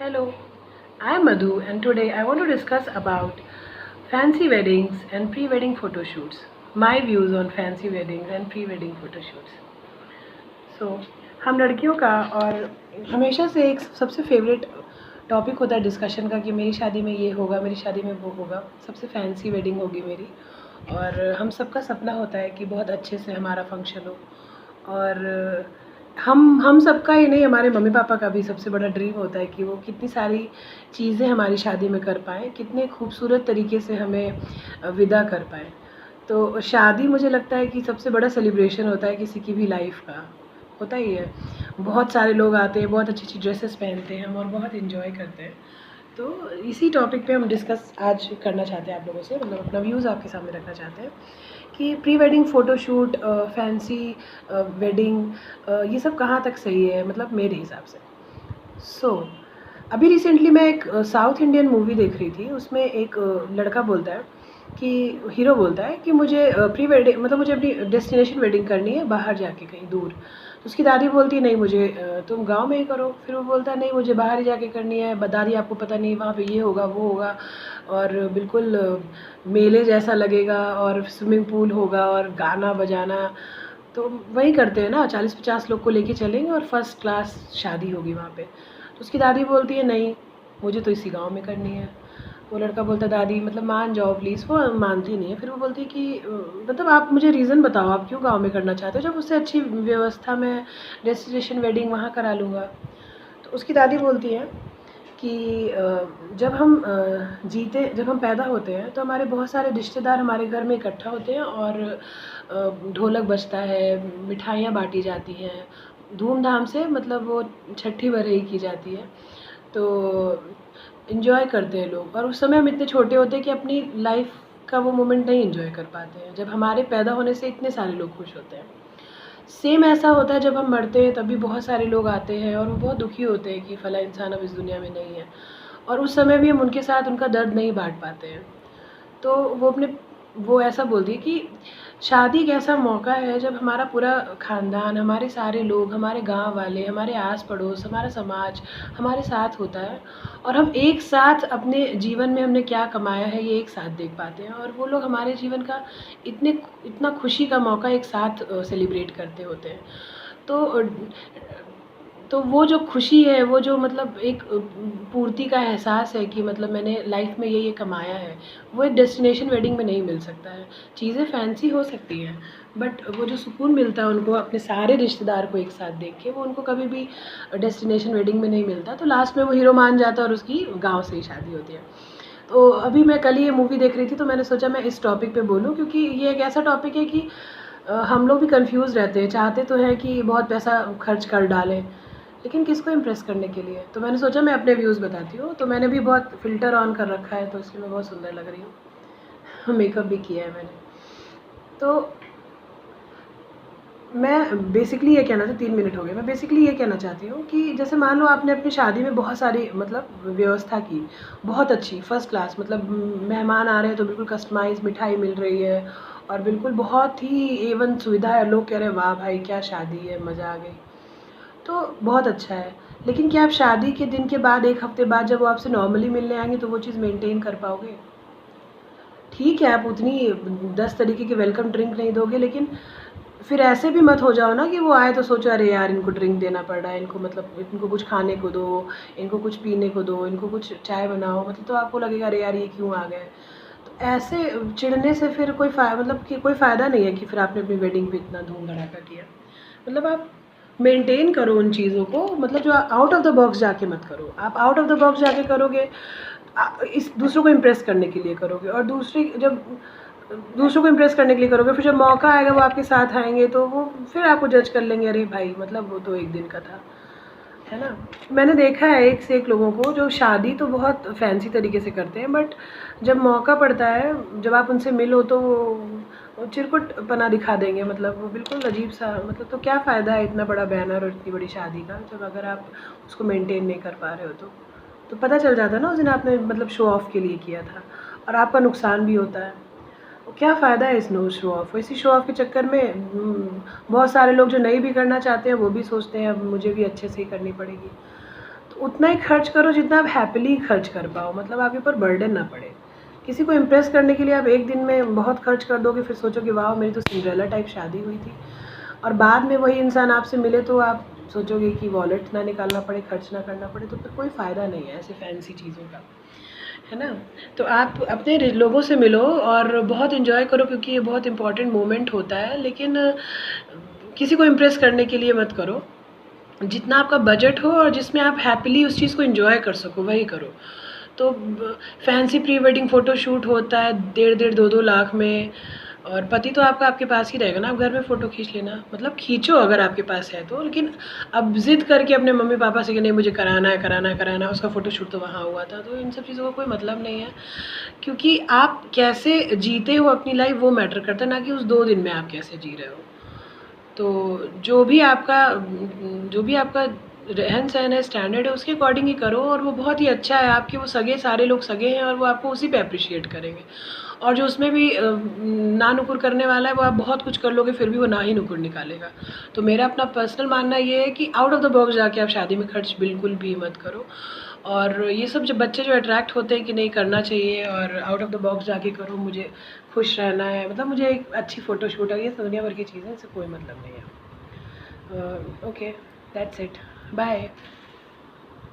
Hello, I'm Madhu and today I want to discuss about fancy weddings and pre-wedding photo shoots. My views on fancy weddings and pre-wedding photo shoots. So, हम लड़कियों का और हमेशा से एक सबसे favourite topic होता है डिस्कशन का कि मेरी शादी में ये होगा, मेरी शादी में वो होगा, सबसे फैंसी वेडिंग होगी मेरी। और हम सबका सपना होता है कि बहुत अच्छे से हमारा फंक्शन हो। और हम सबका ही नहीं, हमारे मम्मी पापा का भी सबसे बड़ा ड्रीम होता है कि वो कितनी सारी चीज़ें हमारी शादी में कर पाएँ, कितने खूबसूरत तरीके से हमें विदा कर पाएँ। तो शादी मुझे लगता है कि सबसे बड़ा सेलिब्रेशन होता है किसी की भी लाइफ का, होता ही है। बहुत सारे लोग आते हैं, बहुत अच्छी-अच्छी ड्रेसेस पहनते हैं हम और बहुत एन्जॉय करते हैं। तो इसी टॉपिक पे हम डिस्कस आज करना चाहते हैं आप लोगों से, मतलब अपना व्यूज़ आपके सामने रखना चाहते हैं कि pre wedding photoshoot, fancy wedding, ये सब कहाँ तक सही है, मतलब मेरे हिसाब से। अभी रिसेंटली मैं एक साउथ इंडियन मूवी देख रही थी। उसमें एक लड़का बोलता है कि हीरो बोलता है कि मुझे प्री वेडिंग मतलब मुझे अपनी डेस्टिनेशन वेडिंग करनी है बाहर जाके कहीं दूर। तो उसकी दादी बोलती है नहीं मुझे तुम गांव में ही करो। फिर वो बोलता है नहीं मुझे बाहर ही जाके करनी है, दादी आपको पता नहीं वहाँ पे ये होगा वो होगा और बिल्कुल मेले जैसा लगेगा और स्विमिंग पूल होगा और गाना बजाना। तो वही करते हैं ना, 40-50 लोग को लेके चलेंगे और फर्स्ट क्लास शादी होगी वहाँ पे। तो उसकी दादी बोलती है नहीं मुझे तो इसी गांव में करनी है। वो लड़का बोलता है दादी मतलब मान जाओ प्लीज़। वो मानती नहीं है। फिर वो बोलती है कि मतलब आप मुझे रीज़न बताओ आप क्यों गांव में करना चाहते हो, जब उससे अच्छी व्यवस्था में डेस्टिनेशन वेडिंग वहाँ करा लूँगा। तो उसकी दादी बोलती है कि जब हम पैदा होते हैं तो हमारे बहुत सारे रिश्तेदार हमारे घर में इकट्ठा होते हैं और ढोलक बजता है, मिठाइयाँ बाँटी जाती हैं, धूमधाम से मतलब वो छठी बरई की जाती है। तो एन्जॉय करते हैं लोग और उस समय हम इतने छोटे होते हैं कि अपनी लाइफ का वो मोमेंट नहीं एन्जॉय कर पाते हैं, जब हमारे पैदा होने से इतने सारे लोग खुश होते हैं। सेम ऐसा होता है जब हम मरते हैं, तब भी बहुत सारे लोग आते हैं और वो बहुत दुखी होते हैं कि फला इंसान अब इस दुनिया में नहीं है और उस समय भी हम उनके साथ उनका दर्द नहीं बाँट पाते हैं। तो वो ऐसा बोलती है कि शादी एक ऐसा मौका है जब हमारा पूरा ख़ानदान, हमारे सारे लोग, हमारे गाँव वाले, हमारे आस-पड़ोस, हमारा समाज हमारे साथ होता है और हम एक साथ अपने जीवन में हमने क्या कमाया है ये एक साथ देख पाते हैं और वो लोग हमारे जीवन का इतना खुशी का मौका एक साथ सेलिब्रेट करते होते हैं। तो तो वो जो खुशी है, वो जो मतलब एक पूर्ति का एहसास है कि मतलब मैंने लाइफ में ये कमाया है, वो एक डेस्टिनेशन वेडिंग में नहीं मिल सकता है। चीज़ें फैंसी हो सकती हैं, बट वो जो सुकून मिलता है उनको अपने सारे रिश्तेदार को एक साथ देख के, वो उनको कभी भी डेस्टिनेशन वेडिंग में नहीं मिलता। तो लास्ट में वो हीरो मान जाता है और उसकी गाँव से ही शादी होती है। तो अभी मैं कल ही ये मूवी देख रही थी तो मैंने सोचा मैं इस टॉपिक पे बोलूँ, क्योंकि ये एक ऐसा टॉपिक है कि हम लोग भी कन्फ्यूज़ रहते हैं, चाहते तो हैं कि बहुत पैसा खर्च कर डालें, लेकिन किसको इम्प्रेस करने के लिए। तो मैंने सोचा मैं अपने व्यूज़ बताती हूँ। तो मैंने भी बहुत फ़िल्टर ऑन कर रखा है तो इसलिए मैं बहुत सुंदर लग रही हूँ। मेकअप भी किया है मैंने। तो मैं बेसिकली ये कहना था, 3 मिनट हो गए। मैं बेसिकली ये कहना चाहती हूँ कि जैसे मान लो आपने अपनी शादी में बहुत सारी मतलब व्यवस्था की, बहुत अच्छी फर्स्ट क्लास, मतलब मेहमान आ रहे हैं तो बिल्कुल कस्टमाइज़ मिठाई मिल रही है और बिल्कुल बहुत ही A1 सुविधा है। लोग कह रहे हैं वाह भाई क्या शादी है, मज़ा आ गई। तो बहुत अच्छा है, लेकिन क्या आप शादी के दिन के बाद 1 हफ़्ते बाद जब वो आपसे नॉर्मली मिलने आएँगे तो वो चीज़ मेंटेन कर पाओगे? ठीक है, आप उतनी 10 तरीके के वेलकम ड्रिंक नहीं दोगे, लेकिन फिर ऐसे भी मत हो जाओ ना कि वो आए तो सोचो अरे यार इनको ड्रिंक देना पड़ रहा है, इनको मतलब इनको कुछ खाने को दो, इनको कुछ पीने को दो, इनको कुछ चाय बनाओ, मतलब तो आपको लगेगा अरे यार ये क्यों आ गए? तो ऐसे चिढ़ने से फिर मतलब कि कोई फ़ायदा नहीं है कि फिर आपने अपनी वेडिंग पे इतना धूम-धड़ाका किया। मतलब आप मेंटेन करो उन चीज़ों को, मतलब जो आउट ऑफ द बॉक्स जाके मत करो। आप आउट ऑफ द बॉक्स जाके करोगे इस दूसरों को इम्प्रेस करने के लिए करोगे और दूसरों को इम्प्रेस करने के लिए करोगे, फिर जब मौका आएगा वो आपके साथ आएँगे तो वो फिर आपको जज कर लेंगे, अरे भाई मतलब वो तो 1 दिन का था, है ना? मैंने देखा है एक से एक लोगों को जो शादी तो बहुत फैंसी तरीके से करते हैं, बट जब मौका पड़ता है, जब आप उनसे मिलो तो वो चिरकुटपना दिखा देंगे, मतलब वो बिल्कुल अजीब-सा, मतलब तो क्या फ़ायदा है इतना बड़ा बैनर और इतनी बड़ी शादी का, जब अगर आप उसको मेंटेन नहीं कर पा रहे हो तो। तो पता चल जाता है ना उस दिन आपने मतलब शो ऑफ के लिए किया था और आपका नुकसान भी होता है। तो क्या फ़ायदा है इस नो शो ऑफ, इसी शो ऑफ के चक्कर में बहुत सारे लोग जो नहीं भी करना चाहते हैं वो भी सोचते हैं अब मुझे भी अच्छे से ही करनी पड़ेगी। तो उतना ही खर्च करो जितना आप हैप्पीली खर्च कर पाओ, मतलब आपके ऊपर बर्डन ना पड़े। किसी को इम्प्रेस करने के लिए आप एक दिन में बहुत खर्च कर दोगे, फिर सोचोगे वाह मेरी तो सिंड्रेला टाइप शादी हुई थी, और बाद में वही इंसान आपसे मिले तो आप सोचोगे कि वॉलेट ना निकालना पड़े, खर्च ना करना पड़े, तो फिर कोई फ़ायदा नहीं है ऐसे फैंसी चीज़ों का, है ना। तो आप अपने लोगों से मिलो और बहुत इन्जॉय करो, क्योंकि ये बहुत इम्पॉर्टेंट मोमेंट होता है, लेकिन किसी को इम्प्रेस करने के लिए मत करो। जितना आपका बजट हो और जिसमें आप हैप्पीली उस चीज़ को एंजॉय कर सको वही करो। तो fancy pre wedding photo shoot होता है 1.5 2 लाख में, और पति तो आपका आपके पास ही रहेगा ना, आप घर में फ़ोटो खींच लेना, मतलब खींचो अगर आपके पास है तो, लेकिन अब ज़िद करके अपने मम्मी पापा से कि नहीं मुझे कराना है कराना है कराना है, उसका फ़ोटो शूट तो वहाँ हुआ था, तो इन सब चीज़ों का कोई मतलब नहीं है। क्योंकि आप कैसे जीते हो अपनी लाइफ वो मैटर करता है, ना कि उस 2 दिन में आप कैसे जी रहे हो। तो जो भी आपका रहन-सहन है, स्टैंडर्ड है, उसके अकॉर्डिंग ही करो, और वो बहुत ही अच्छा है। आपके वो सगे सारे लोग सगे हैं और वो आपको उसी पे एप्रिशिएट करेंगे। और जो उसमें भी ना-नुकुर करने वाला है, वो आप बहुत कुछ कर लोगे फिर भी वो ना ही नुकुर निकालेगा। तो मेरा अपना पर्सनल मानना ये है कि आउट ऑफ द बॉक्स जाके आप शादी में खर्च बिल्कुल भी मत करो। और ये सब जो बच्चे जो अट्रैक्ट होते हैं कि नहीं करना चाहिए और आउट ऑफ द बॉक्स जाके करो, मुझे खुश रहना है, मतलब मुझे एक अच्छी फ़ोटोशूट है, ये दुनिया भर की चीज़ें, इससे कोई मतलब नहीं है। Okay, that's it, bye.